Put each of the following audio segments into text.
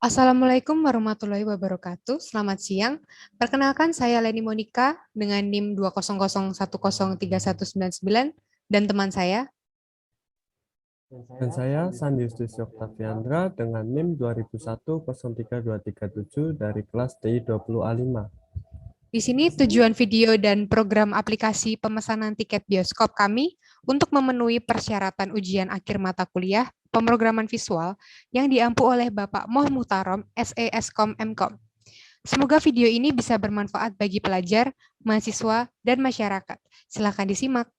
Assalamualaikum warahmatullahi wabarakatuh. Selamat siang. Perkenalkan saya Leni Monica dengan NIM 200103199 dan teman saya. Dan saya Sandi Justus Octaviandra dengan NIM 2001-03237 dari kelas TI 20A5. Di sini tujuan video dan program aplikasi pemesanan tiket bioskop kami untuk memenuhi persyaratan ujian akhir mata kuliah pemrograman visual yang diampu oleh Bapak Moh Mutarom, SESkom MKom. Semoga video ini bisa bermanfaat bagi pelajar, mahasiswa, dan masyarakat. Silakan disimak.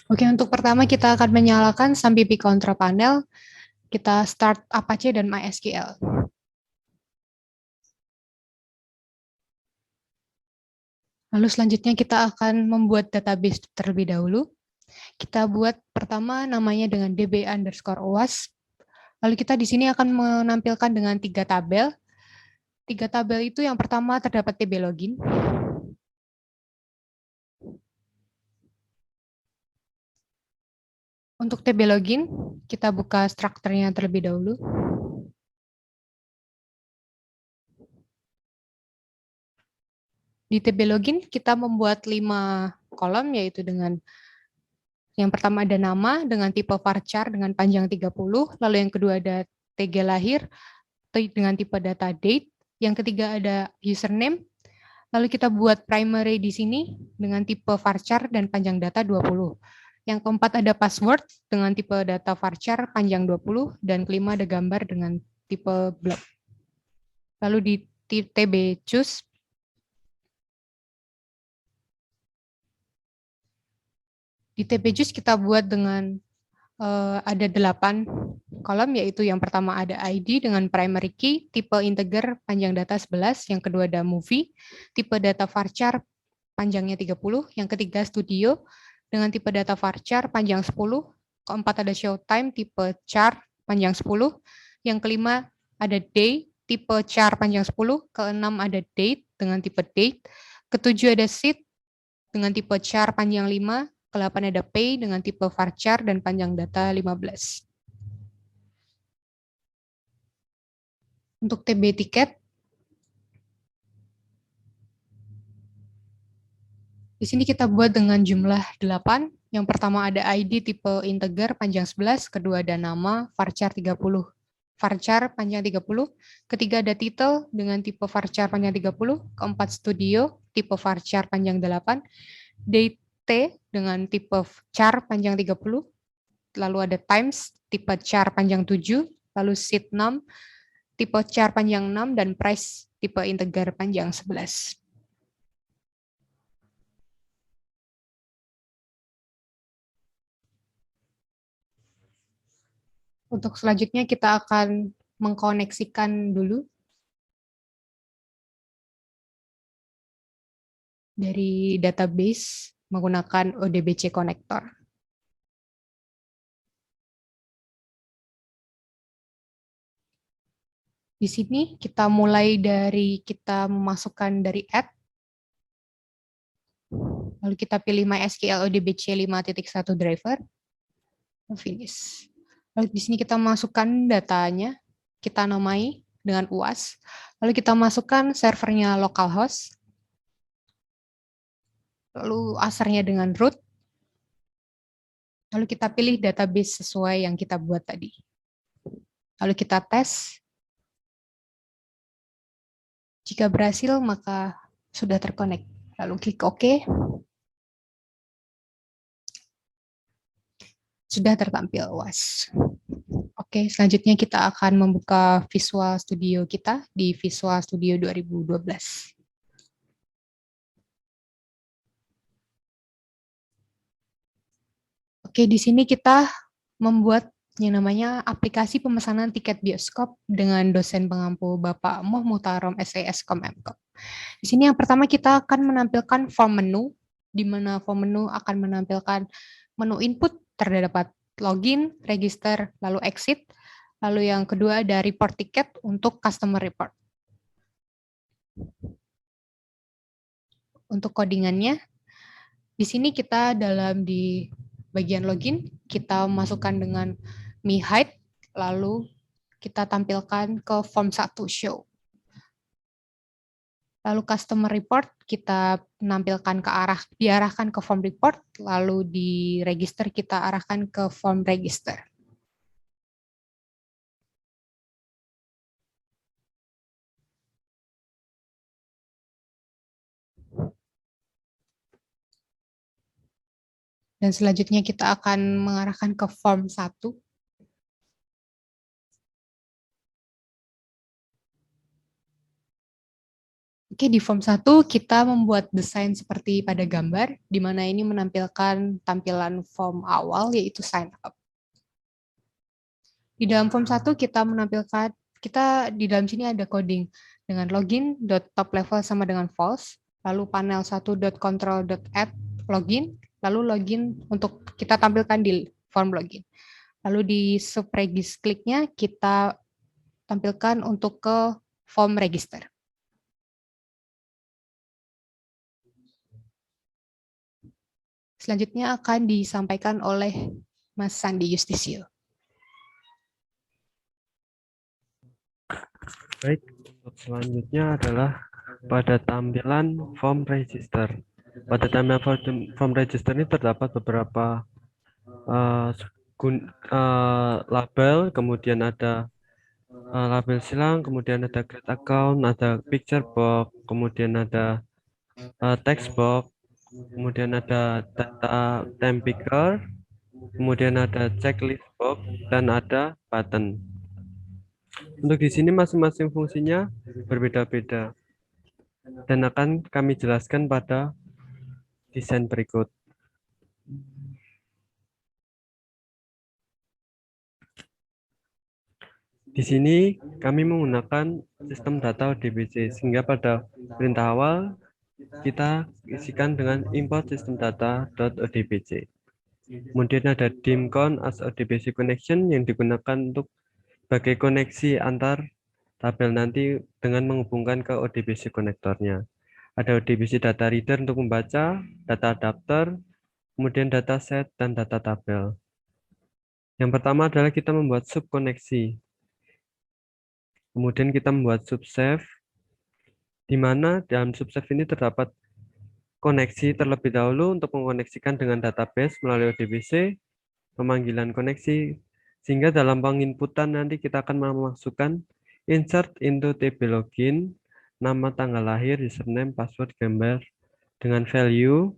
Oke, untuk pertama kita akan menyalakan SAMPIPI Control Panel. Kita start Apache dan MySQL. Lalu selanjutnya kita akan membuat database terlebih dahulu. Kita buat pertama namanya dengan db_oas. Lalu kita di sini akan menampilkan dengan 3 tabel. 3 tabel itu yang pertama terdapat TB login. Untuk TB login, kita buka strukturnya terlebih dahulu. Di TB login kita membuat 5 kolom, yaitu dengan yang pertama ada nama dengan tipe varchar dengan panjang 30, lalu yang kedua ada TG lahir dengan tipe data date, yang ketiga ada username, lalu kita buat primary di sini dengan tipe varchar dan panjang data 20. Yang keempat ada password dengan tipe data varchar panjang 20, dan kelima ada gambar dengan tipe block. Lalu di TB choose, di TB choose kita buat dengan ada 8 kolom, yaitu yang pertama ada ID dengan primary key, tipe integer, panjang data 11, yang kedua ada movie, tipe data varchar, panjangnya 30, yang ketiga studio, dengan tipe data varchar, panjang 10, keempat ada showtime, tipe char, panjang 10, yang kelima ada day, tipe char, panjang 10, keenam ada date, dengan tipe date, ketujuh ada seat, dengan tipe char, panjang 5, ke-8 ada pay dengan tipe varchar dan panjang data 15. Untuk TB tiket, di sini kita buat dengan jumlah 8. Yang pertama ada ID tipe integer panjang 11, kedua ada nama varchar 30. Varchar panjang 30, ketiga ada title dengan tipe varchar panjang 30, keempat studio tipe varchar panjang 8, date dengan tipe char panjang 30, lalu ada times tipe char panjang 7, lalu seat 6, tipe char panjang 6, dan price tipe integer panjang 11. Untuk selanjutnya kita akan mengkoneksikan dulu dari database menggunakan ODBC connector. Di sini kita mulai dari kita memasukkan dari add, lalu kita pilih MySQL ODBC 5.1 driver, finish. Lalu di sini kita masukkan datanya, kita namai dengan UAS, lalu kita masukkan servernya localhost, lalu asernya dengan root, lalu kita pilih database sesuai yang kita buat tadi. Lalu kita tes. Jika berhasil, maka sudah terkonek. Lalu klik OK. Sudah tertampil UAS. Oke, selanjutnya kita akan membuka Visual Studio kita di Visual Studio 2012. Oke, di sini kita membuat yang namanya aplikasi pemesanan tiket bioskop dengan dosen pengampu Bapak Moh Mutarom SESkom MKom. Di sini yang pertama kita akan menampilkan form menu, di mana form menu akan menampilkan menu input terdapat login, register, lalu exit. Lalu yang kedua ada report tiket untuk customer report. Untuk codingannya, di sini kita dalam di bagian login, kita masukkan dengan me hide, lalu kita tampilkan ke form 1 show. Lalu customer report kita menampilkan diarahkan ke form report, lalu di register kita arahkan ke form register. Dan selanjutnya kita akan mengarahkan ke form 1. Oke, di form 1 kita membuat desain seperti pada gambar, di mana ini menampilkan tampilan form awal, yaitu sign up. Di dalam form 1 kita menampilkan, di dalam sini ada coding dengan login.topLevel sama dengan false, lalu panel 1.control.add login, lalu login untuk kita tampilkan di form login. Lalu di subregis kliknya kita tampilkan untuk ke form register. Selanjutnya akan disampaikan oleh Mas Sandi Justisio. Baik, untuk selanjutnya adalah pada tampilan form register. Pada tampilan form register ini terdapat beberapa label, kemudian ada label silang, kemudian ada create account, ada picture box, kemudian ada text box, kemudian ada data time picker, kemudian ada checklist box, dan ada button. Untuk di sini masing-masing fungsinya berbeda-beda dan akan kami jelaskan pada desain berikut. Di sini kami menggunakan sistem data ODBC sehingga pada perintah awal kita isikan dengan import sistem data.odbc. Kemudian ada dimcon as ODBC connection yang digunakan untuk sebagai koneksi antar tabel nanti dengan menghubungkan ke ODBC konektornya. Ada ODBC data reader untuk membaca, data adapter, kemudian data set, dan data tabel. Yang pertama adalah kita membuat subkoneksi. Kemudian kita membuat subsave, di mana dalam subsave ini terdapat koneksi terlebih dahulu untuk mengoneksikan dengan database melalui ODBC, pemanggilan koneksi, sehingga dalam penginputan nanti kita akan memasukkan insert into TB login, nama, tanggal lahir, username, password, gambar dengan value.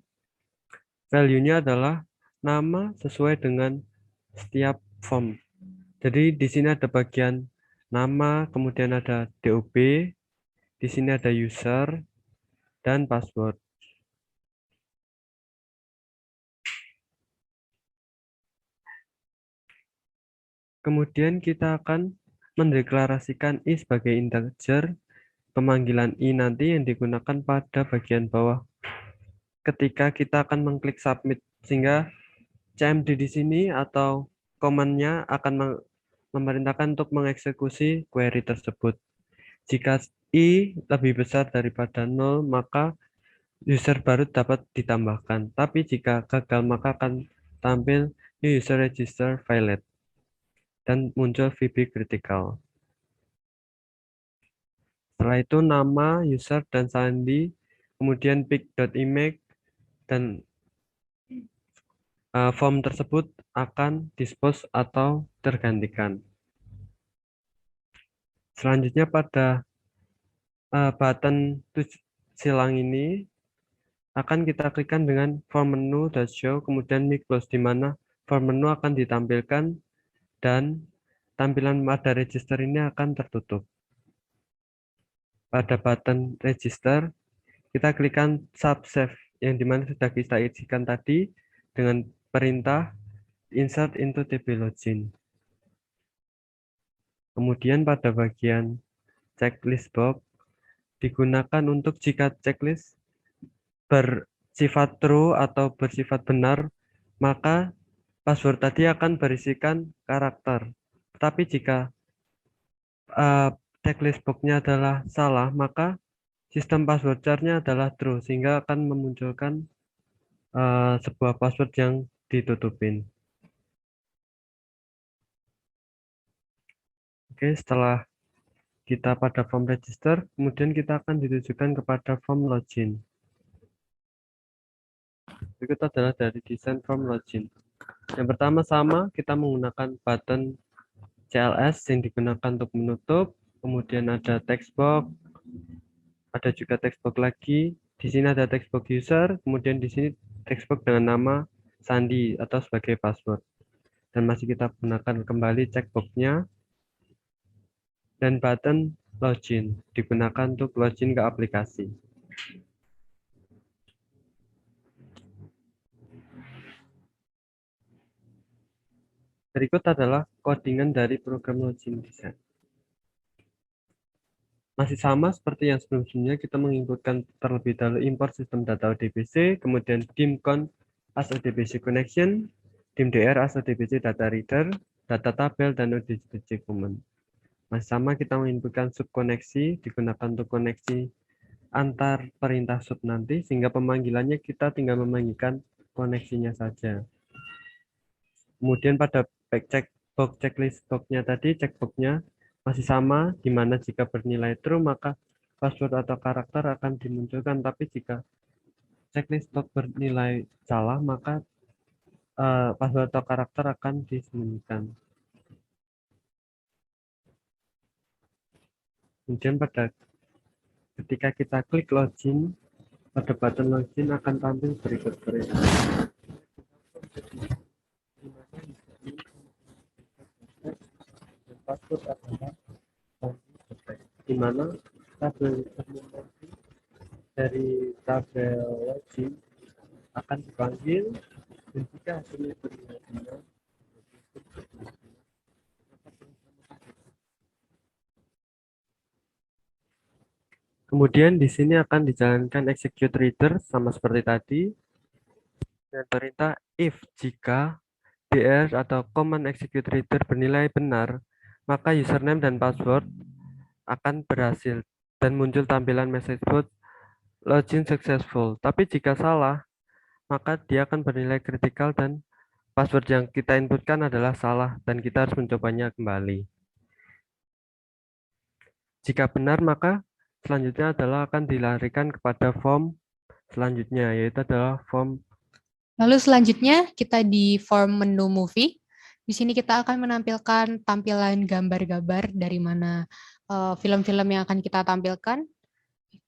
Value-nya adalah nama sesuai dengan setiap form. Jadi di sini ada bagian nama, kemudian ada DOB, di sini ada user, dan password. Kemudian kita akan mendeklarasikan i sebagai integer, pemanggilan i nanti yang digunakan pada bagian bawah ketika kita akan mengklik submit, sehingga CMD di sini atau command-nya akan memerintahkan untuk mengeksekusi query tersebut. Jika i lebih besar daripada 0, maka user baru dapat ditambahkan. Tapi jika gagal, maka akan tampil new user register failed dan muncul VB critical. Setelah itu nama, user, dan sandi, kemudian pic.image, dan form tersebut akan dispose atau tergantikan. Selanjutnya pada button silang ini akan kita klikkan dengan form menu .show, kemudian me close, di mana form menu akan ditampilkan dan tampilan pada register ini akan tertutup. Pada button register, kita klikkan subsave, yang dimana sudah kita isikan tadi dengan perintah insert into TB login. Kemudian pada bagian checklist box, digunakan untuk jika checklist bersifat true atau bersifat benar, maka password tadi akan berisikan karakter. Tetapi jika checklist box-nya adalah salah, maka sistem password char-nya adalah true, sehingga akan memunculkan sebuah password yang ditutupin. Oke, setelah kita pada form register, kemudian kita akan ditujukan kepada form login. Berikut adalah dari desain form login. Yang pertama sama, kita menggunakan button CLS yang digunakan untuk menutup, kemudian ada text box, ada juga text box lagi. Di sini ada text box user, kemudian di sini text box dengan nama sandi atau sebagai password. Dan masih kita gunakan kembali checkbox-nya dan button login digunakan untuk login ke aplikasi. Berikut adalah codingan dari program login design. Masih sama seperti yang sebelumnya, kita menginputkan terlebih dahulu import sistem data ODBC, kemudian dimcon as ODBC connection, dimdr as ODBC data reader, data tabel, dan ODBC command. Masih sama kita menginputkan subkoneksi, digunakan untuk koneksi antar perintah sub nanti, sehingga pemanggilannya kita tinggal memanggilkan koneksinya saja. Kemudian pada checkbox checklist box-nya tadi, checkbox-nya masih sama, di mana jika bernilai true maka password atau karakter akan dimunculkan, tapi jika checklist box bernilai salah maka password atau karakter akan disembunyikan. Kemudian ketika kita klik login, pada button login akan tampil berikut. Password adalah di mana tabel dari tabel login akan dipanggil, dan jika hasilnya bernilai benar, kemudian di sini akan dijalankan execute reader sama seperti tadi dengan perintah if jika dr atau command execute reader bernilai benar, maka username dan password akan berhasil dan muncul tampilan message board login successful. Tapi jika salah, maka dia akan bernilai kritikal dan password yang kita inputkan adalah salah dan kita harus mencobanya kembali. Jika benar, maka selanjutnya adalah akan dilarikan kepada form selanjutnya, yaitu adalah form. Lalu selanjutnya kita di form menu movie. Di sini kita akan menampilkan tampilan gambar-gambar dari mana film-film yang akan kita tampilkan.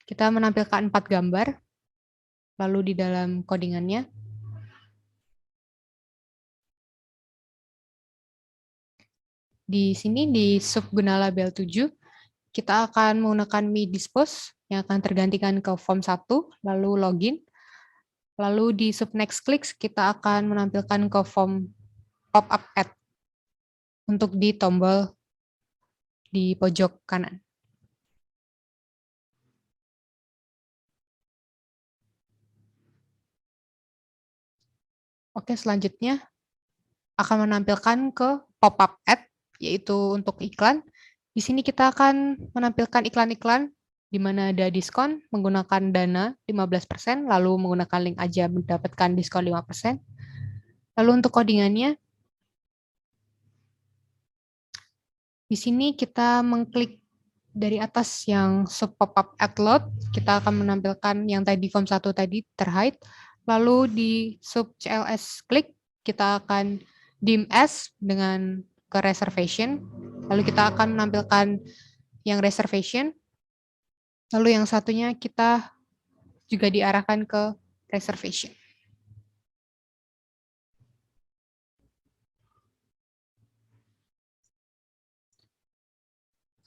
Kita menampilkan 4 gambar, lalu di dalam codingannya. Di sini di subguna label 7, kita akan menggunakan me dispose yang akan tergantikan ke form 1, lalu login. Lalu di sub next clicks kita akan menampilkan ke form pop-up add untuk di tombol di pojok kanan. Oke, selanjutnya akan menampilkan ke pop-up ad, yaitu untuk iklan. Di sini kita akan menampilkan iklan-iklan di mana ada diskon menggunakan dana 15%, lalu menggunakan link aja mendapatkan diskon 5%. Lalu untuk codingannya, di sini kita mengklik dari atas yang sub pop-up ad load, kita akan menampilkan yang tadi form 1 tadi terhide, lalu di sub CLS klik, kita akan dim as dengan ke reservation, lalu kita akan menampilkan yang reservation, lalu yang satunya kita juga diarahkan ke reservation.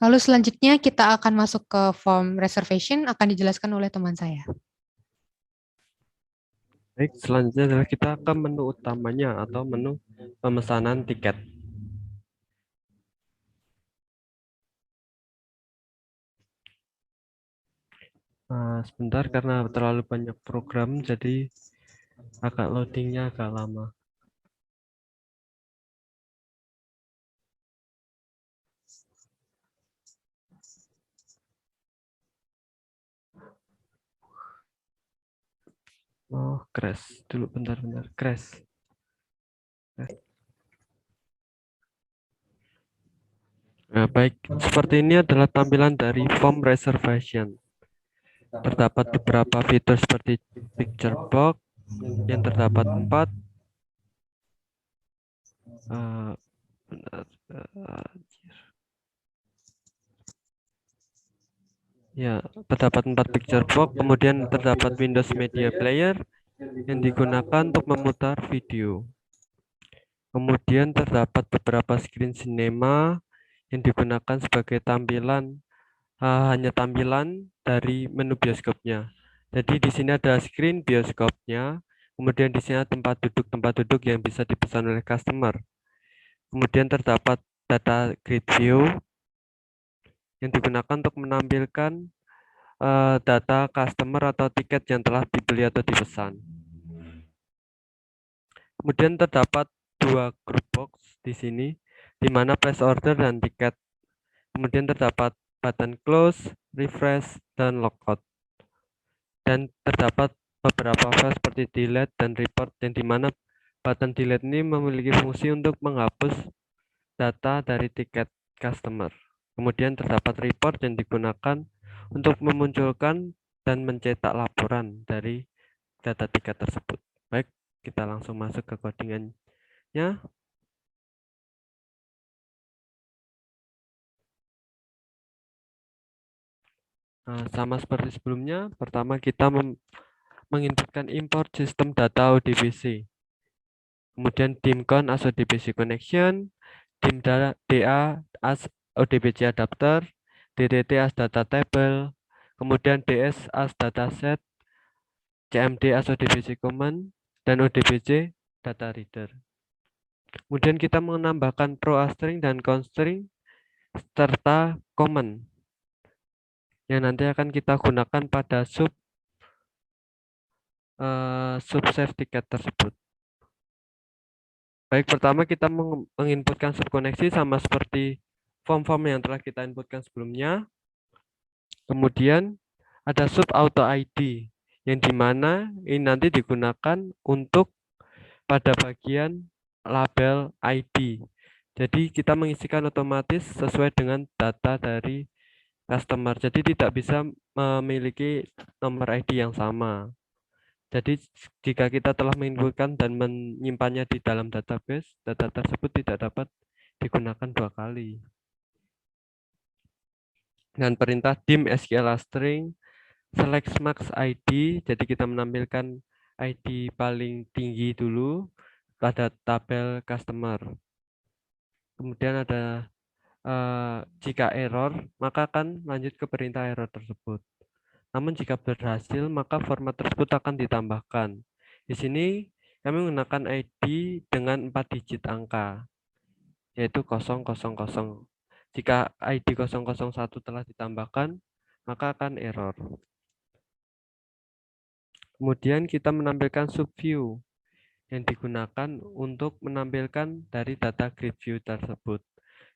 Lalu selanjutnya kita akan masuk ke form reservation, akan dijelaskan oleh teman saya. Baik, selanjutnya adalah kita ke menu utamanya atau menu pemesanan tiket. Sebentar karena terlalu banyak program, jadi agak loadingnya agak lama. Oh, crash dulu, bentar, crash. Nah, baik, seperti ini adalah tampilan dari form reservation. Terdapat beberapa fitur seperti picture box yang terdapat 4. Ya, terdapat 4 picture box, kemudian terdapat Windows Media Player yang digunakan untuk memutar video. Kemudian terdapat beberapa screen cinema yang digunakan sebagai tampilan hanya tampilan dari menu bioskopnya. Jadi di sini ada screen bioskopnya, kemudian di sini ada tempat duduk yang bisa dipesan oleh customer. Kemudian terdapat data grid view yang digunakan untuk menampilkan data customer atau tiket yang telah dibeli atau dipesan. Kemudian terdapat 2 group box di sini, di mana place order dan tiket. Kemudian terdapat button close, refresh, dan logout. Dan terdapat beberapa file seperti delete dan report, yang di mana button delete ini memiliki fungsi untuk menghapus data dari tiket customer. Kemudian terdapat report yang digunakan untuk memunculkan dan mencetak laporan dari data tiket tersebut. Baik, kita langsung masuk ke codingannya. Nah, sama seperti sebelumnya, pertama kita menginputkan import sistem data ODBC. Kemudian dimcon as ODBC connection, dimda as ODBC adapter, DDT as data table, kemudian DS as dataset, CMD as ODBC command, dan ODBC data reader. Kemudian kita menambahkan pro string dan constring serta command yang nanti akan kita gunakan pada save tiket tersebut. Baik, pertama kita menginputkan subkoneksi sama seperti form-form yang telah kita inputkan sebelumnya. Kemudian ada sub auto ID yang dimana ini nanti digunakan untuk pada bagian label ID. Jadi kita mengisikan otomatis sesuai dengan data dari customer. Jadi tidak bisa memiliki nomor ID yang sama. Jadi jika kita telah menginputkan dan menyimpannya di dalam database, data tersebut tidak dapat digunakan 2 kali. Dan perintah dim SQL string select max ID, jadi kita menampilkan ID paling tinggi dulu pada tabel customer. Kemudian ada jika error, maka akan lanjut ke perintah error tersebut. Namun jika berhasil, maka format tersebut akan ditambahkan. Di sini kami menggunakan ID dengan 4 digit angka, yaitu 000. Jika ID 001 telah ditambahkan, maka akan error. Kemudian kita menampilkan subview yang digunakan untuk menampilkan dari data grid view tersebut.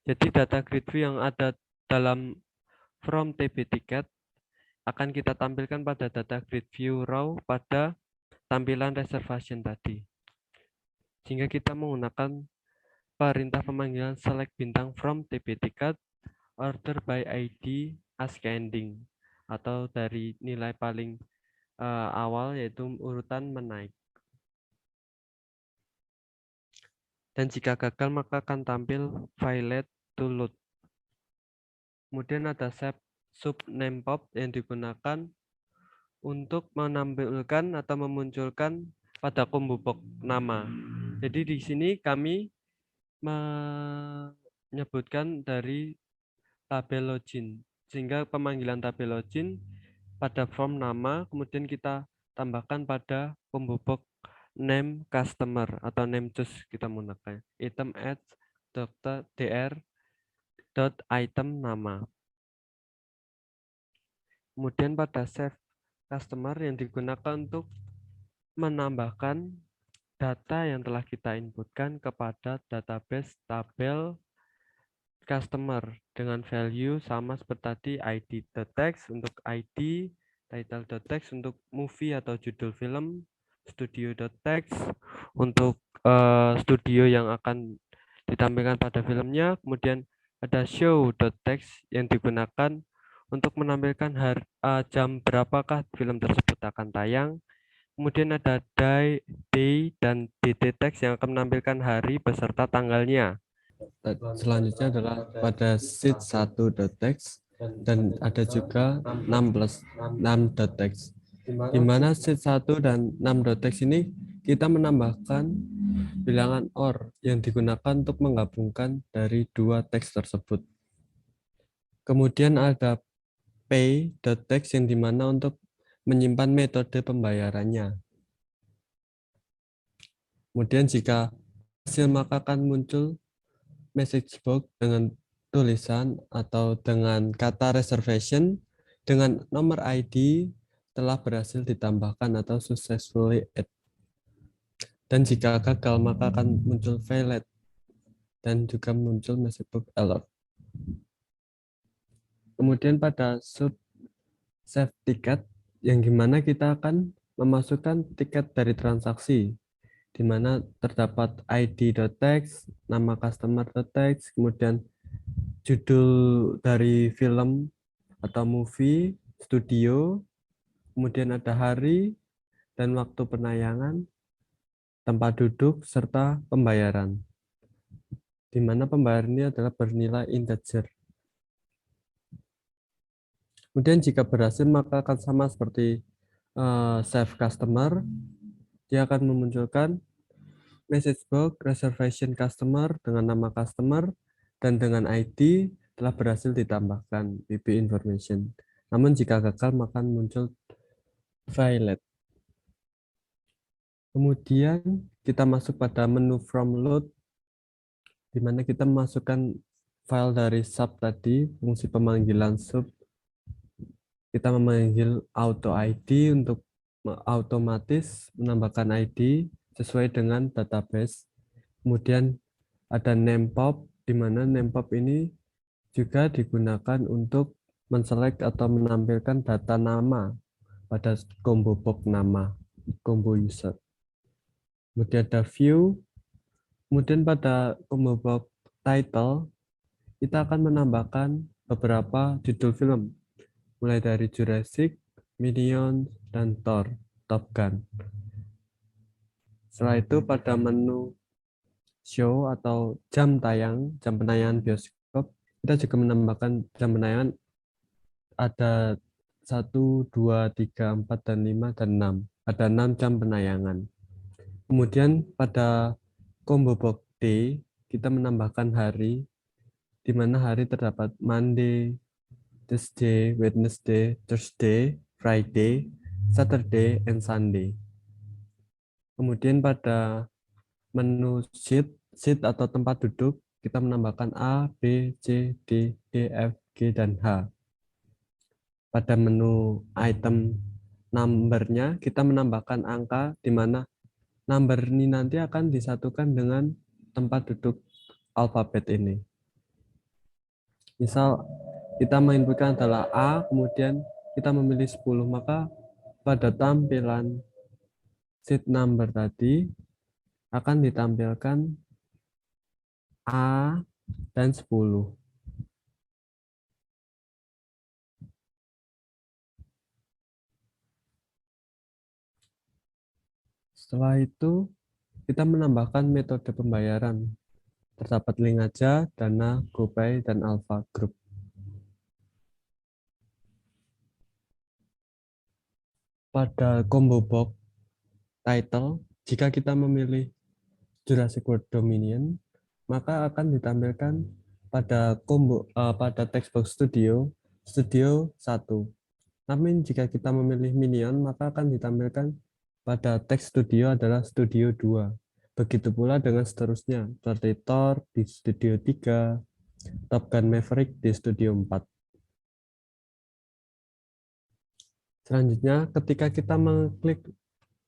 Jadi data grid view yang ada dalam from TB ticket akan kita tampilkan pada data grid view raw pada tampilan reservation tadi. Sehingga kita menggunakan perintah pemanggilan select bintang from TB ticket order by ID ascending atau dari nilai paling awal yaitu urutan menaik. Dan jika gagal maka akan tampil failed to load. Kemudian ada sub name pop yang digunakan untuk menampilkan atau memunculkan pada combo box nama. Jadi di sini kami menyebutkan dari tabel login, sehingga pemanggilan tabel login pada form nama, kemudian kita tambahkan pada combo box name customer atau name choose kita menggunakan item add dr item nama. Kemudian pada save customer yang digunakan untuk menambahkan data yang telah kita inputkan kepada database tabel customer dengan value sama seperti tadi id.text untuk ID, title.text untuk movie atau judul film, studio.text untuk studio yang akan ditampilkan pada filmnya. Kemudian ada show.text yang digunakan untuk menampilkan jam berapakah film tersebut akan tayang. Kemudian ada day dan dt text yang akan menampilkan hari beserta tanggalnya. Selanjutnya adalah pada sheet 1.text dan ada juga 6+6.text. Di mana sheet 1 dan 6.text ini kita menambahkan bilangan OR yang digunakan untuk menggabungkan dari dua teks tersebut. Kemudian ada pay.text yang dimana untuk menyimpan metode pembayarannya. Kemudian jika hasil maka akan muncul message box dengan tulisan atau dengan kata reservation dengan nomor ID telah berhasil ditambahkan atau successfully add. Dan jika gagal maka akan muncul failed dan juga muncul message box alert. Kemudian pada sub save ticket yang gimana kita akan memasukkan tiket dari transaksi di mana terdapat id.text, nama customer.text, kemudian judul dari film atau movie, studio, kemudian ada hari dan waktu penayangan, tempat duduk, serta pembayaran. Di mana pembayaran ini adalah bernilai integer. Kemudian jika berhasil maka akan sama seperti save customer, dia akan memunculkan message box reservation customer dengan nama customer dan dengan ID telah berhasil ditambahkan PP information. Namun jika gagal maka muncul failed. Kemudian kita masuk pada menu from load di mana kita memasukkan file dari sub tadi, fungsi pemanggilan sub. Kita memanggil auto ID untuk otomatis menambahkan ID sesuai dengan database. Kemudian ada name pop, di mana name pop ini juga digunakan untuk menselect atau menampilkan data nama pada combo box nama, combo user. Kemudian ada view, kemudian pada combo box title, kita akan menambahkan beberapa judul film, mulai dari Jurassic, Minions, dan Thor, Top Gun. Setelah itu pada menu show atau jam penayangan bioskop, kita juga menambahkan jam penayangan ada 1, 2, 3, 4, dan 5, dan 6. Ada 6 jam penayangan. Kemudian pada combo box D, kita menambahkan hari, di mana hari terdapat Monday, Tuesday, Wednesday, Thursday, Friday, Saturday, and Sunday. Kemudian pada menu seat atau tempat duduk, kita menambahkan A, B, C, D, E, F, G, dan H. Pada menu item number-nya, kita menambahkan angka di mana number ini nanti akan disatukan dengan tempat duduk alfabet ini. Misal kita menginputkan adalah A, kemudian kita memilih 10, maka pada tampilan sheet number tadi akan ditampilkan A dan 10. Setelah itu, kita menambahkan metode pembayaran. Terdapat link aja, Dana, GoPay, dan Alpha Group. Pada combo box title, jika kita memilih Jurassic World Dominion, maka akan ditampilkan pada text box studio 1. Namun jika kita memilih Minion, maka akan ditampilkan pada text studio adalah studio 2. Begitu pula dengan seterusnya, seperti Thor di studio 3, Top Gun Maverick di studio 4. Selanjutnya, ketika kita mengklik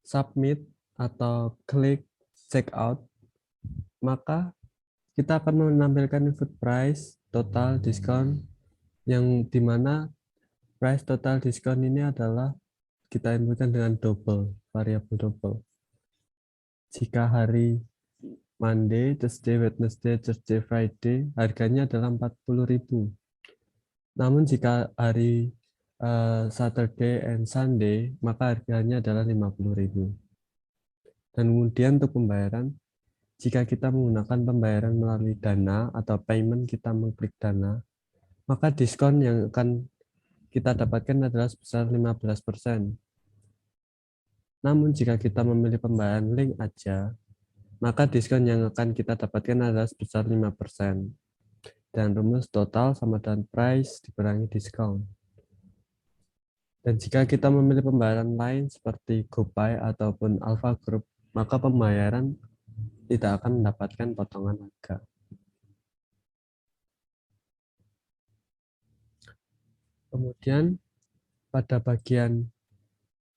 submit atau klik checkout, maka kita akan menampilkan input price, total diskon, yang dimana price total diskon ini adalah kita inputkan dengan variabel double. jika hari Monday, Tuesday, Wednesday, Thursday, Friday, harganya adalah 40.000. Namun jika hari Saturday and Sunday, maka harganya adalah 50.000. Dan kemudian untuk pembayaran, jika kita menggunakan pembayaran melalui Dana atau payment kita mengklik Dana, maka diskon yang akan kita dapatkan adalah sebesar 15%. Namun jika kita memilih pembayaran link aja, maka diskon yang akan kita dapatkan adalah sebesar 5%. Dan rumus total sama dengan price dikurangi diskon. Dan jika kita memilih pembayaran lain seperti GoPay ataupun Alpha Group, maka pembayaran tidak akan mendapatkan potongan harga. Kemudian pada bagian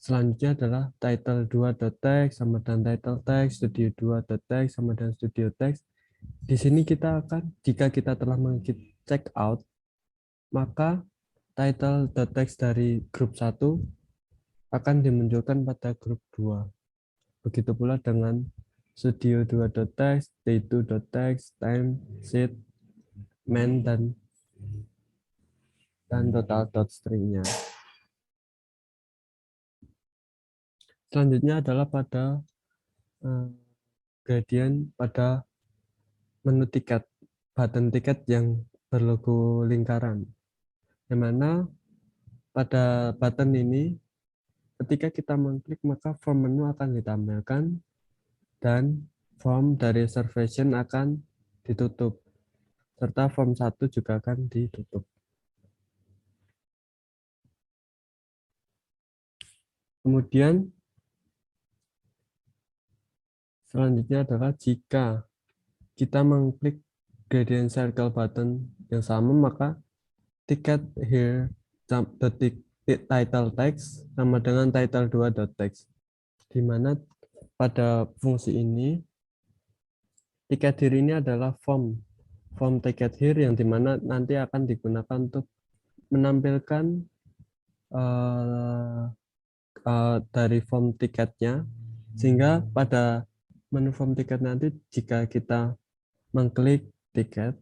selanjutnya adalah title 2.text sama dengan title text, studio 2.text sama dengan studio text. Di sini kita akan, jika kita telah mengklik check out, maka title.text dari grup 1 akan dimunculkan pada grup 2. Begitu pula dengan studio 2.text, day2.text, time, sheet, man, dan total.string-nya. Selanjutnya adalah pada gradient pada menu tiket, button tiket yang berlogo lingkaran. Yang mana pada button ini, ketika kita mengklik maka form menu akan ditampilkan dan form dari reservation akan ditutup, serta form 1 juga akan ditutup. Kemudian selanjutnya adalah jika kita mengklik gradient circle button yang sama, maka ticket here title text sama dengan title 2.text, di mana pada fungsi ini ticket here ini adalah form ticket here yang dimana nanti akan digunakan untuk menampilkan dari form tiketnya, sehingga pada menu form tiket nanti jika kita mengklik tiket,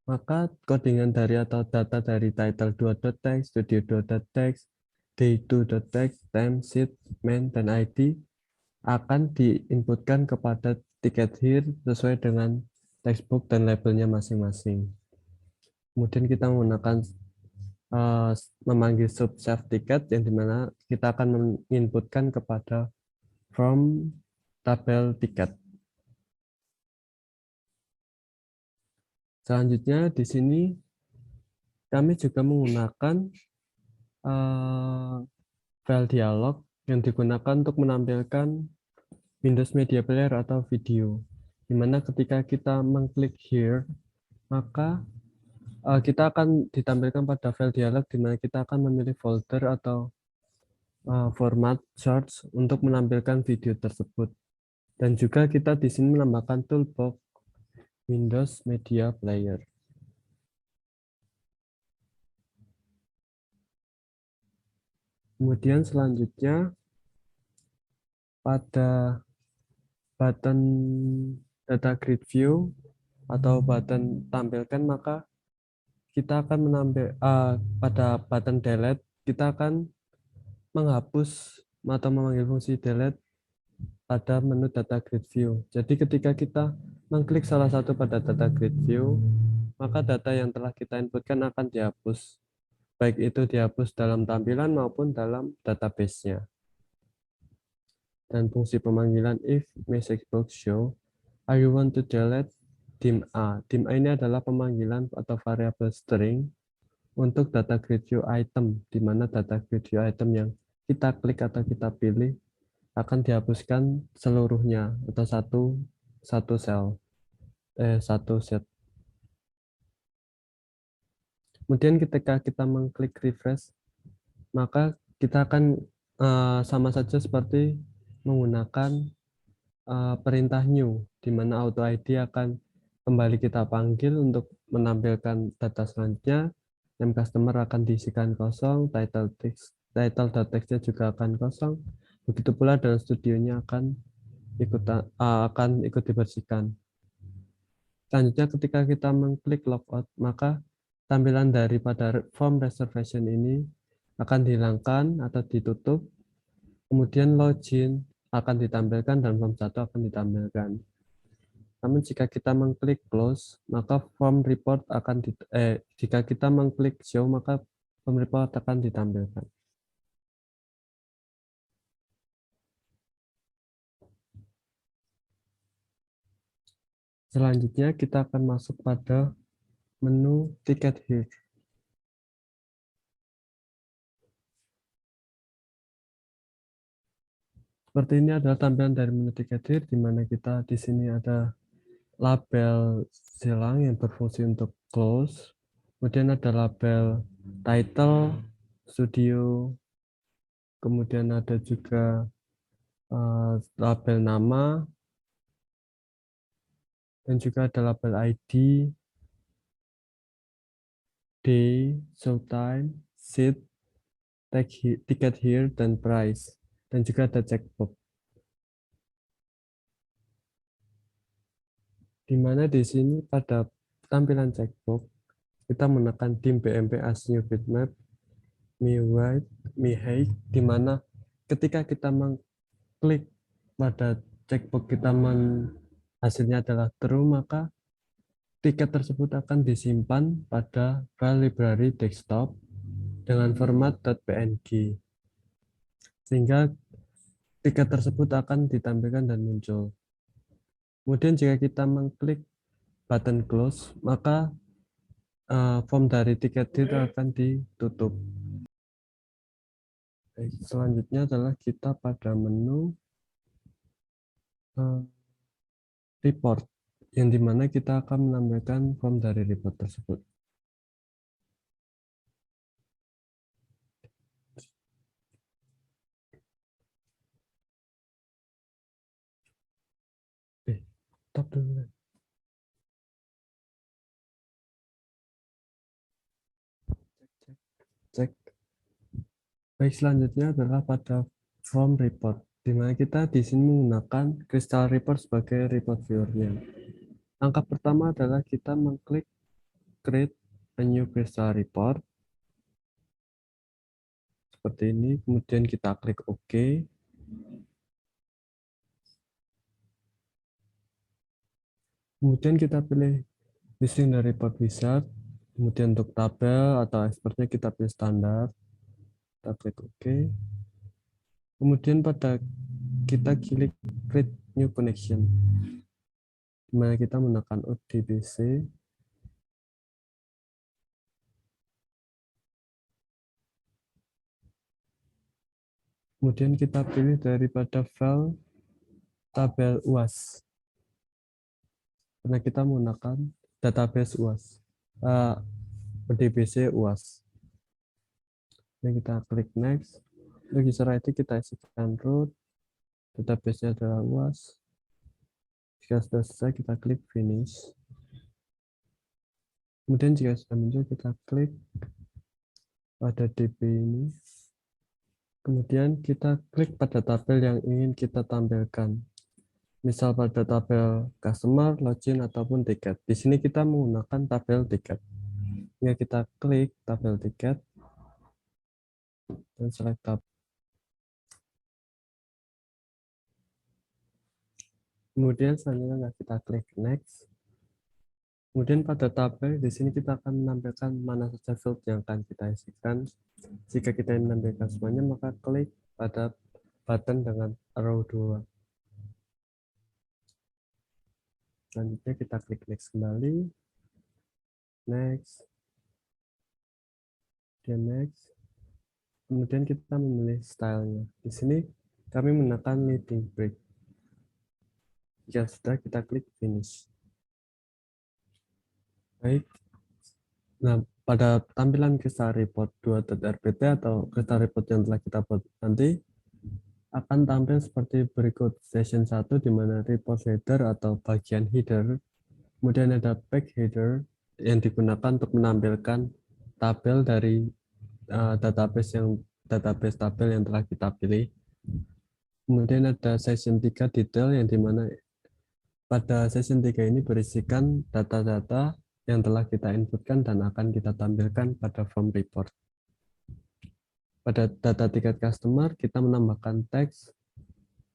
maka codingan dari atau data dari title 2.text, studio 2.text, day2.text, time, sheet, man, dan ID akan diinputkan kepada tiket here sesuai dengan textbook dan labelnya masing-masing. Kemudian kita menggunakan memanggil sub save ticket yang dimana kita akan menginputkan kepada from tabel tiket. Selanjutnya di sini kami juga menggunakan file dialog yang digunakan untuk menampilkan Windows Media Player atau video, di mana ketika kita mengklik here, maka kita akan ditampilkan pada file dialog di mana kita akan memilih folder atau format source untuk menampilkan video tersebut. Dan juga kita di sini menambahkan toolbox Windows Media Player. Kemudian selanjutnya pada button data grid view atau button tampilkan, maka kita akan pada button delete kita akan menghapus atau memanggil fungsi delete pada menu data grid view. Jadi ketika kita mengklik salah satu pada data grid view, maka data yang telah kita inputkan akan dihapus, baik itu dihapus dalam tampilan maupun dalam database-nya. Dan fungsi pemanggilan if message box show, are you want to delete dim A. Dim A ini adalah pemanggilan atau variabel string untuk data grid view item, di mana data grid view item yang kita klik atau kita pilih akan dihapuskan seluruhnya atau satu set. Kemudian ketika kita mengklik refresh, maka kita akan sama saja seperti menggunakan perintah new, di mana auto ID akan kembali kita panggil untuk menampilkan data selanjutnya. Name customer akan diisikan kosong, title.text-nya juga akan kosong. Begitu pula dengan studionya akan akan ikut dibersihkan. Selanjutnya ketika kita mengklik logout, maka tampilan daripada form reservation ini akan dihilangkan atau ditutup. Kemudian login akan ditampilkan dan form 1 akan ditampilkan. Namun jika kita mengklik close, maka form report akan jika kita mengklik show, maka form report akan ditampilkan. Selanjutnya kita akan masuk pada menu ticket here. Seperti ini adalah tampilan dari menu ticket here, di mana kita di sini ada label silang yang berfungsi untuk close, kemudian ada label title, studio, kemudian ada juga label nama, dan juga ada label ID, day, show time, seat, ticket here, dan price, dan juga ada checkbox. Di mana di sini pada tampilan checkbox kita menekan dim BMP as new bitmap, me wide, me height, di mana ketika kita mengklik pada checkbox kita hasilnya adalah true, maka tiket tersebut akan disimpan pada file library desktop dengan format .png, sehingga tiket tersebut akan ditampilkan dan muncul. Kemudian jika kita mengklik button close, maka form dari tiket itu akan ditutup. Baik, selanjutnya adalah kita pada menu report, yang dimana kita akan menampilkan form dari report tersebut. Stop dulu. Cek. Baik, selanjutnya adalah pada form report, di mana kita di sini menggunakan Crystal Report sebagai report viewer-nya. Langkah pertama adalah kita mengklik create a new Crystal Report. Seperti ini, kemudian kita klik OK. Kemudian kita pilih listing dari report wizard. Kemudian untuk tabel atau expertnya kita pilih standar. Kita klik OK. Kemudian pada kita klik create new connection, di mana kita menekan ODBC. Kemudian kita pilih daripada file tabel UAS, karena kita menggunakan database UAS, ODBC UAS. Dan kita klik next. User ID kita isikan root, database-nya adalah UAS. Jika sudah selesai, kita klik finish. Kemudian jika sudah muncul, kita klik pada DB ini. Kemudian kita klik pada tabel yang ingin kita tampilkan. Misal pada tabel customer, login, ataupun tiket. Di sini kita menggunakan tabel tiket. Ya, kita klik tabel tiket dan select tab. Kemudian selanjutnya kita klik next. Kemudian pada tabel di sini kita akan menampilkan mana saja field yang akan kita isikan. Jika kita ingin menampilkan semuanya, maka klik pada button dengan arrow 2. Selanjutnya kita klik next kembali. Next. Dan next. Kemudian kita memilih stylenya. Di sini kami menekan meeting break. Jika sudah, kita klik finish. Baik. Nah, pada tampilan Crystal Report 2.rpt atau Crystal Report yang telah kita buat nanti akan tampil seperti berikut. Session 1 di mana report header atau bagian header. Kemudian ada page header yang digunakan untuk menampilkan tabel dari database tabel yang telah kita pilih. Kemudian ada session 3 detail yang dimana pada session 3 ini berisikan data-data yang telah kita inputkan dan akan kita tampilkan pada form report. Pada data tiket customer, kita menambahkan teks.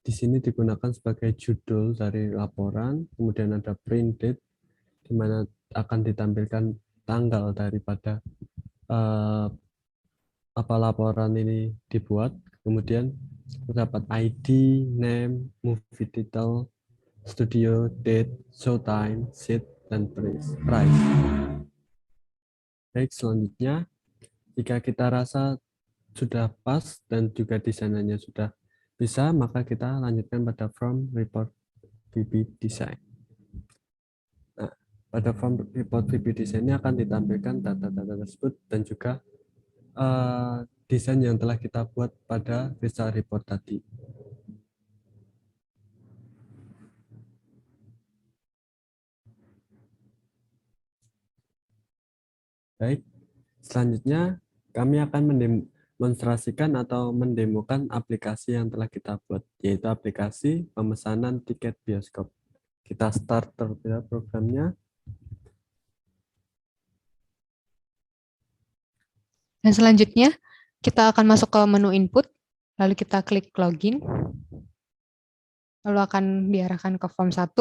Di sini digunakan sebagai judul dari laporan, kemudian ada print date, di mana akan ditampilkan tanggal daripada apa laporan ini dibuat, kemudian terdapat ID, name, movie title, studio, date, showtime, seat, dan price. Baik, selanjutnya, jika kita rasa sudah pas dan juga desainnya sudah bisa, maka kita lanjutkan pada form report VB design. Nah, pada form report VB design ini akan ditampilkan data-data tersebut dan juga desain yang telah kita buat pada result report tadi. Baik, selanjutnya kami akan mendemonstrasikan atau mendemokan aplikasi yang telah kita buat, yaitu aplikasi pemesanan tiket bioskop. Kita start terlebih dahulu programnya. Dan selanjutnya, kita akan masuk ke menu input, lalu kita klik login, lalu akan diarahkan ke form 1.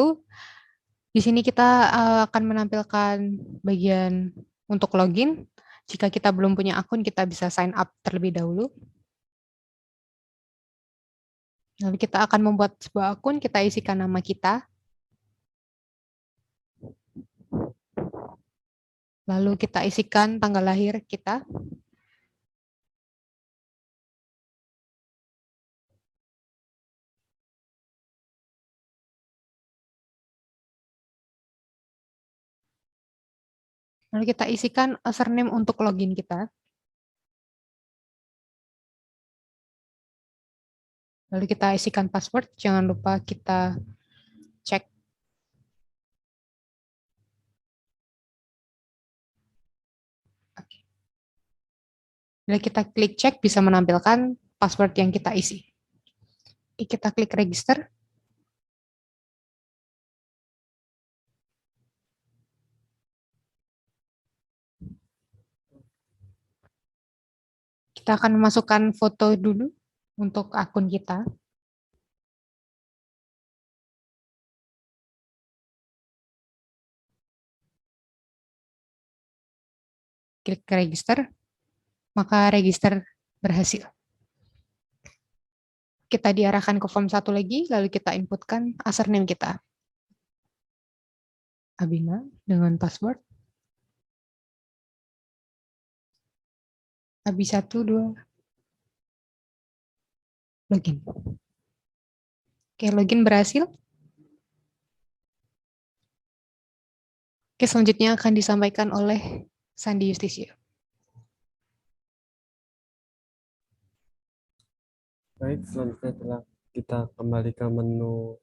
Di sini kita akan menampilkan bagian untuk login. Jika kita belum punya akun, kita bisa sign up terlebih dahulu. Lalu kita akan membuat sebuah akun, kita isikan nama kita. Lalu kita isikan tanggal lahir kita. Lalu kita isikan username untuk login kita. Lalu kita isikan password, jangan lupa kita cek. Lalu kita klik cek, bisa menampilkan password yang kita isi. Kita klik register. Kita akan memasukkan foto dulu untuk akun kita. Klik register, maka register berhasil. Kita diarahkan ke form 1 lagi, lalu kita inputkan username kita. Abina dengan password. Abi12. Login. Oke, login berhasil. Oke, selanjutnya akan disampaikan oleh Sandi Justisio. Baik, selanjutnya telah kita kembali ke menu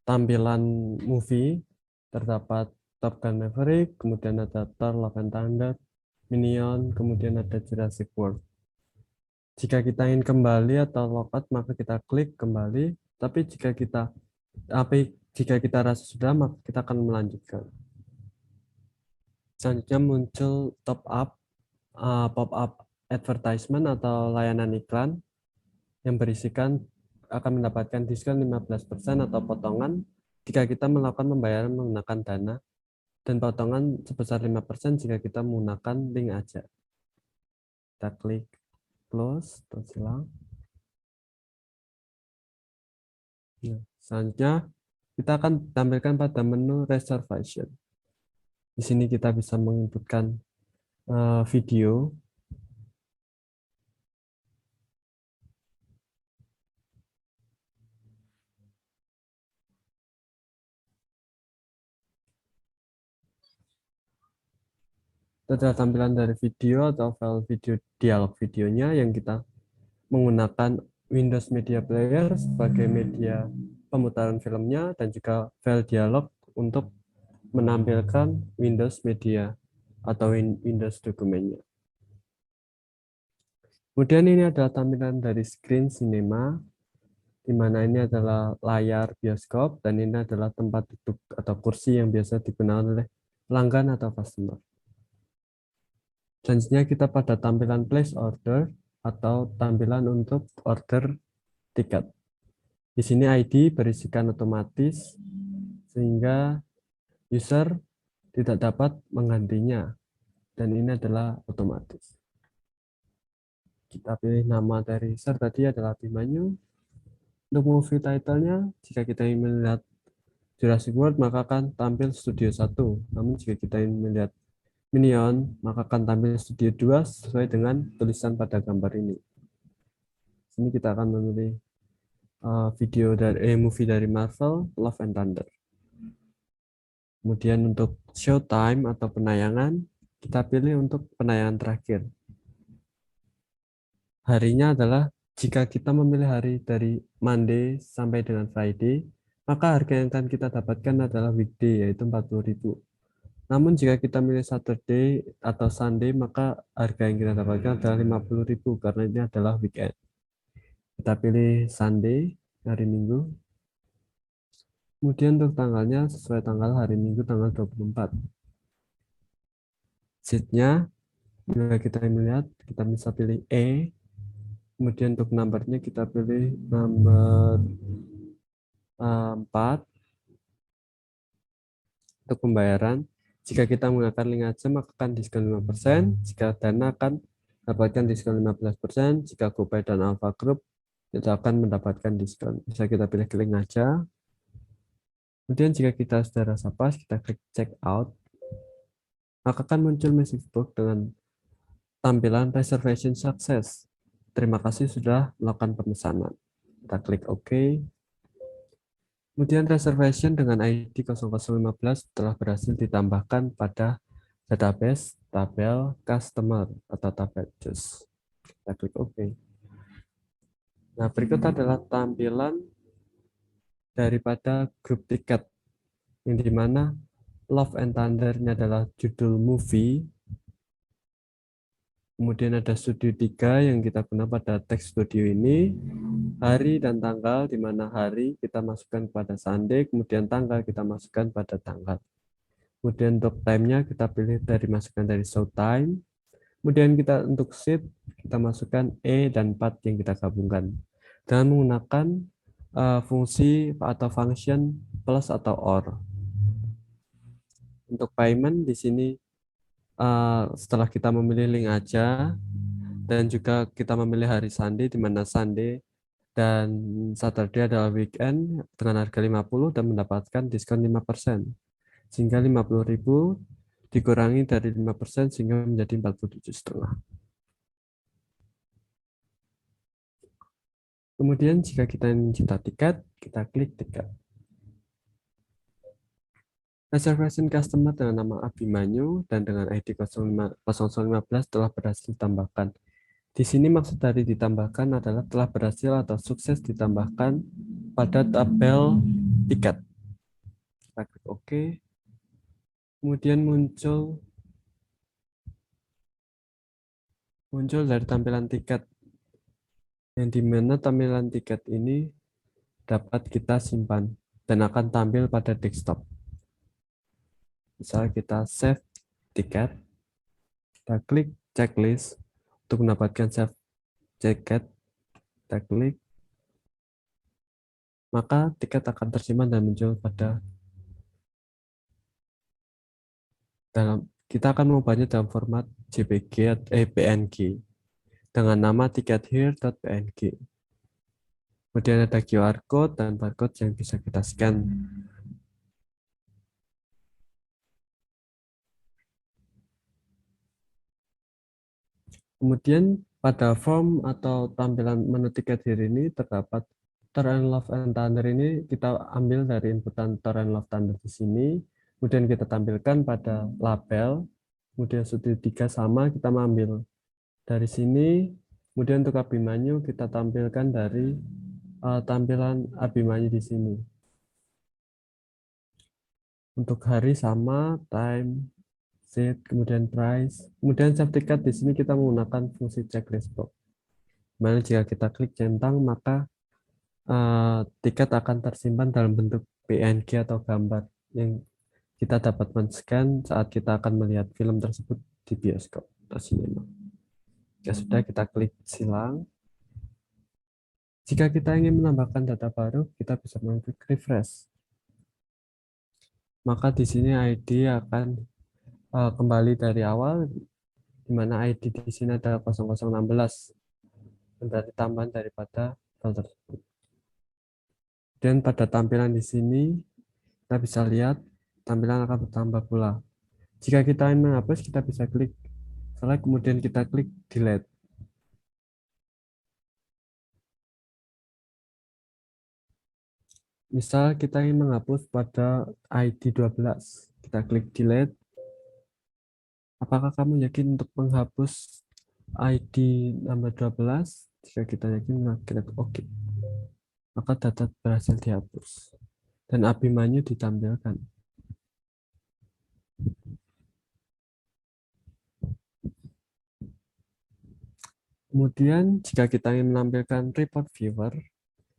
tampilan movie. Terdapat Top Gun Maverick, kemudian ada Thor Love and Thunder, Minion, kemudian ada Jurassic World. Jika kita ingin kembali atau logout, maka kita klik kembali. Tapi jika kita rasa sudah, maka kita akan melanjutkan. Selanjutnya muncul pop-up advertisement atau layanan iklan yang berisikan akan mendapatkan diskon 15% atau potongan jika kita melakukan pembayaran menggunakan dana dan potongan sebesar 5% jika kita menggunakan link aja. Kita klik close, terus hilang. Nah, selanjutnya kita akan tampilkan pada menu reservation. Di sini kita bisa menginputkan video. Itu adalah tampilan dari video atau file video dialog videonya yang kita menggunakan Windows Media Player sebagai media pemutaran filmnya dan juga file dialog untuk menampilkan Windows Media atau Windows dokumennya. Kemudian ini adalah tampilan dari screen cinema. di mana ini adalah layar bioskop dan ini adalah tempat duduk atau kursi yang biasa digunakan oleh pelanggan atau customer. Selanjutnya kita pada tampilan place order atau tampilan untuk order tiket. Di sini ID berisikan otomatis sehingga user tidak dapat menggantinya dan ini adalah otomatis. Kita pilih nama dari user tadi adalah Abimanyu. Untuk movie title-nya, jika kita ingin melihat Jurassic World maka akan tampil Studio 1. Namun jika kita ingin melihat Minion, maka akan tampil Studio 2 sesuai dengan tulisan pada gambar ini. Sini kita akan memilih movie dari Marvel, Love and Thunder. Kemudian untuk showtime atau penayangan, kita pilih untuk penayangan terakhir. Harinya adalah jika kita memilih hari dari Monday sampai dengan Friday, maka harga yang akan kita dapatkan adalah weekday, yaitu 40.000. Namun jika kita milih Saturday atau Sunday, maka harga yang kita dapatkan adalah 50.000 karena ini adalah weekend. Kita pilih Sunday, hari Minggu. Kemudian untuk tanggalnya sesuai tanggal hari Minggu tanggal 24. Seatnya, bila kita melihat, kita bisa pilih E. Kemudian untuk numbernya kita pilih number 4. Untuk pembayaran, jika kita menggunakan link aja maka akan diskon 5%, jika Dana akan dapatkan diskon 15%, jika GoPay dan Alpha Group itu akan mendapatkan diskon. Bisa kita pilih link aja. Kemudian jika kita sudah rasa pas, kita klik check out, maka akan muncul message box dengan tampilan reservation success. Terima kasih sudah melakukan pemesanan. Kita klik OK. Kemudian reservation dengan ID 0015 telah berhasil ditambahkan pada database tabel customer atau tabel juice. Kita klik OK. Nah, berikut adalah tampilan daripada grup tiket yang dimana Love and Thunder-nya adalah judul movie. Kemudian ada studio 3 yang kita guna pada teks studio ini. Hari dan tanggal, di mana hari kita masukkan pada Sunday, kemudian tanggal kita masukkan pada tanggal. Kemudian untuk time-nya kita pilih dari masukkan dari show time. Kemudian kita untuk seat, kita masukkan E dan 4 yang kita gabungkan. Dengan menggunakan fungsi atau function plus atau or. Untuk payment di sini setelah kita memilih link aja dan juga kita memilih hari Sunday di mana Sunday dan Saturday adalah weekend dengan harga 50 dan mendapatkan diskon 5%. Sehingga 50.000 dikurangi dari 5% sehingga menjadi 47,5. Kemudian jika kita ingin cetak tiket, kita klik tiket. Reservation customer dengan nama Abimanyu dan dengan ID 0015 telah berhasil ditambahkan. Di sini maksud dari ditambahkan adalah telah berhasil atau sukses ditambahkan pada tabel tiket. Kita klik OK. Kemudian muncul dari tampilan tiket. Yang dimana tampilan tiket ini dapat kita simpan dan akan tampil pada desktop. Misal kita save tiket, kita klik checklist untuk mendapatkan save tiket, kita klik, maka tiket akan tersimpan dan muncul pada kita akan mengubahnya dalam format JPG PNG dengan nama tickethere.png. Kemudian ada QR code dan barcode yang bisa kita scan. Kemudian pada form atau tampilan menu tiket here ini terdapat Thor and Love and Thunder ini kita ambil dari inputan Thor and Love Thunder di sini. Kemudian kita tampilkan pada label. Kemudian studio 3 sama kita mengambil dari sini. Kemudian untuk Abimanyu kita tampilkan dari tampilan Abimanyu di sini. Untuk hari sama, time, seat, kemudian price, kemudian save tiket di sini kita menggunakan fungsi checklist box. Mana jika kita klik centang maka tiket akan tersimpan dalam bentuk PNG atau gambar yang kita dapat men-scan saat kita akan melihat film tersebut di bioskop atau sinema. Ya sudah, kita klik silang. Jika kita ingin menambahkan data baru, kita bisa mengklik refresh. Maka di sini ID akan kembali dari awal, di mana ID di sini ada 0016 dan dari tambahan daripada file tersebut. Dan pada tampilan di sini kita bisa lihat tampilan akan bertambah pula. Jika kita ingin menghapus, kita bisa klik select, kemudian kita klik delete. Misal kita ingin menghapus pada ID 12, kita klik delete. Apakah kamu yakin untuk menghapus ID nomor 12? Jika kita yakin, kita klik OK. Maka data berhasil dihapus dan Abimanyu ditampilkan. Kemudian jika kita ingin menampilkan report viewer,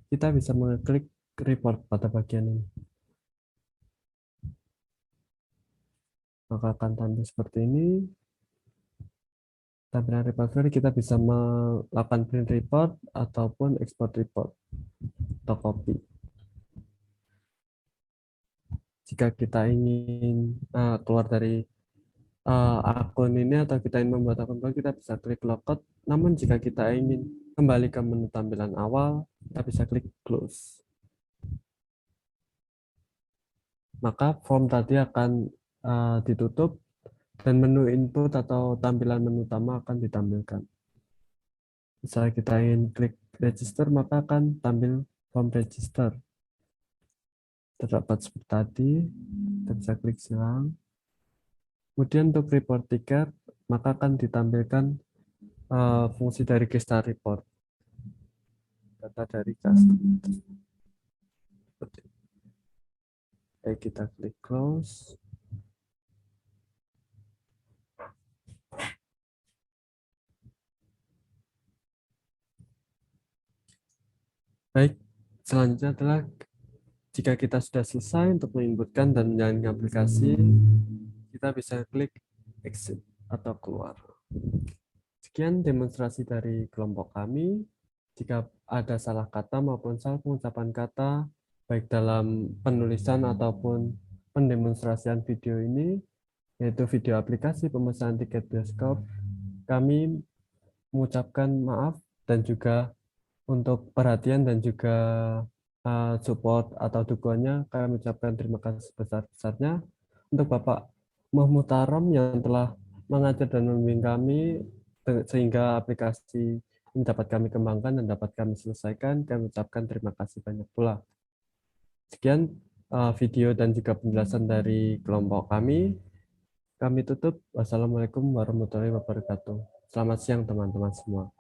kita bisa mengklik report pada bagian ini. Maka akan tampil seperti ini. Tampilan report viewer, kita bisa melakukan print report ataupun export report atau copy. Jika kita ingin keluar dari akun ini atau kita ingin membuat akun baru, kita bisa klik logout. Namun jika kita ingin kembali ke menu tampilan awal, kita bisa klik close. Maka form tadi akan ditutup dan menu input atau tampilan menu utama akan ditampilkan. Misalnya kita ingin klik register, maka akan tampil form register. Terdapat seperti tadi, kita bisa klik silang. Kemudian untuk report ticket, maka akan ditampilkan fungsi dari gestar report. Data dari custom. Baik, kita klik close. Baik, selanjutnya adalah jika kita sudah selesai untuk menginputkan dan menjalankan aplikasi, kita bisa klik exit atau keluar. Sekian demonstrasi dari kelompok kami. Jika ada salah kata maupun salah pengucapan kata, baik dalam penulisan ataupun pendemonstrasian video ini, yaitu video aplikasi pemesanan tiket bioskop, kami mengucapkan maaf dan juga untuk perhatian dan juga support atau dukungannya, kami ucapkan terima kasih sebesar-besarnya untuk Bapak Mahmud Taram yang telah mengajar dan membimbing kami sehingga aplikasi ini dapat kami kembangkan dan dapat kami selesaikan. Kami ucapkan terima kasih banyak pula. Sekian video dan juga penjelasan dari kelompok kami. Kami tutup. Wassalamualaikum warahmatullahi wabarakatuh. Selamat siang teman-teman semua.